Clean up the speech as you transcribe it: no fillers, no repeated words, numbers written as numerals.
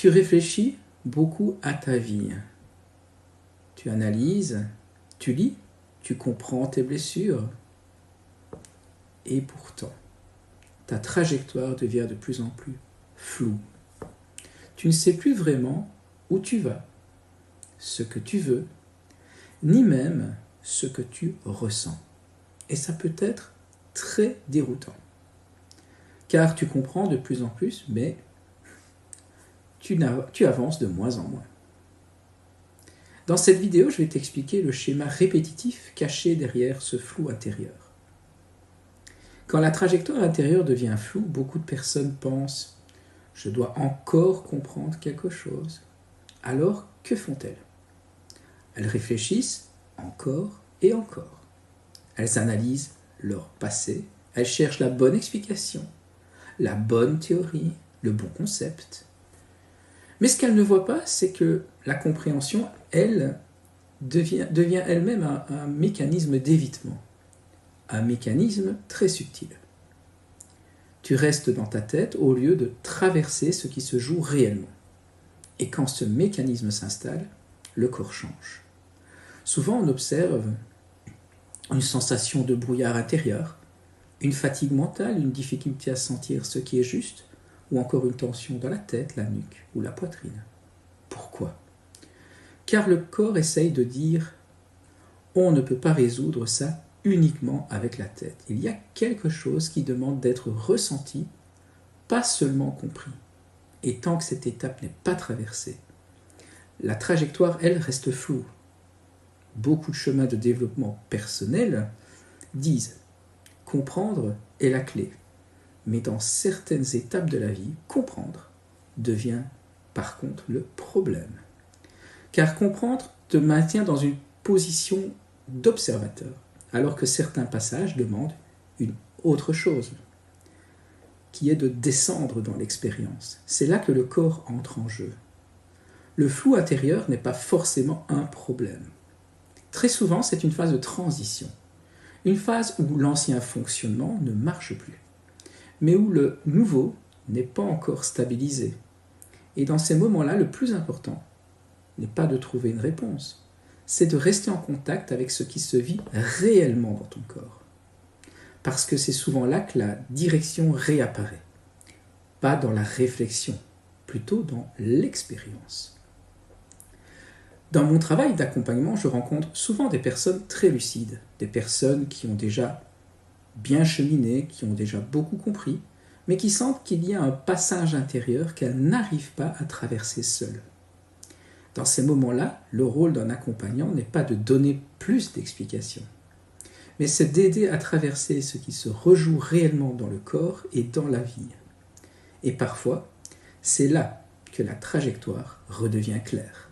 Tu réfléchis beaucoup à ta vie. Tu analyses, tu lis, tu comprends tes blessures. Et pourtant, ta trajectoire devient de plus en plus floue. Tu ne sais plus vraiment où tu vas, ce que tu veux, ni même ce que tu ressens. Et ça peut être très déroutant. Car tu comprends de plus en plus, mais tu avances de moins en moins. Dans cette vidéo, je vais t'expliquer le schéma répétitif caché derrière ce flou intérieur. Quand la trajectoire intérieure devient floue, beaucoup de personnes pensent « je dois encore comprendre quelque chose ». Alors, que font-elles? Elles réfléchissent encore et encore. Elles analysent leur passé, elles cherchent la bonne explication, la bonne théorie, le bon concept. Mais ce qu'elles ne voient pas, c'est que la compréhension, elle, devient elle-même un mécanisme d'évitement, un mécanisme très subtil. Tu restes dans ta tête au lieu de traverser ce qui se joue réellement. Et quand ce mécanisme s'installe, le corps change. Souvent, on observe une sensation de brouillard intérieur, une fatigue mentale, une difficulté à sentir ce qui est juste, ou encore une tension dans la tête, la nuque ou la poitrine. Pourquoi? Car le corps essaye de dire « on ne peut pas résoudre ça uniquement avec la tête. Il y a quelque chose qui demande d'être ressenti, pas seulement compris. Et tant que cette étape n'est pas traversée, la trajectoire, elle, reste floue. Beaucoup de chemins de développement personnel disent « comprendre est la clé ». Mais dans certaines étapes de la vie, comprendre devient par contre le problème. Car comprendre te maintient dans une position d'observateur, alors que certains passages demandent une autre chose, qui est de descendre dans l'expérience. C'est là que le corps entre en jeu. Le flou intérieur n'est pas forcément un problème. Très souvent, c'est une phase de transition, une phase où l'ancien fonctionnement ne marche plus, mais où le nouveau n'est pas encore stabilisé. Et dans ces moments-là, le plus important n'est pas de trouver une réponse, c'est de rester en contact avec ce qui se vit réellement dans ton corps. Parce que c'est souvent là que la direction réapparaît, pas dans la réflexion, plutôt dans l'expérience. Dans mon travail d'accompagnement, je rencontre souvent des personnes très lucides, des personnes qui ont déjà bien cheminé, qui ont déjà beaucoup compris, mais qui sentent qu'il y a un passage intérieur qu'elles n'arrivent pas à traverser seules. Dans ces moments-là, le rôle d'un accompagnant n'est pas de donner plus d'explications, mais c'est d'aider à traverser ce qui se rejoue réellement dans le corps et dans la vie. Et parfois, c'est là que la trajectoire redevient claire.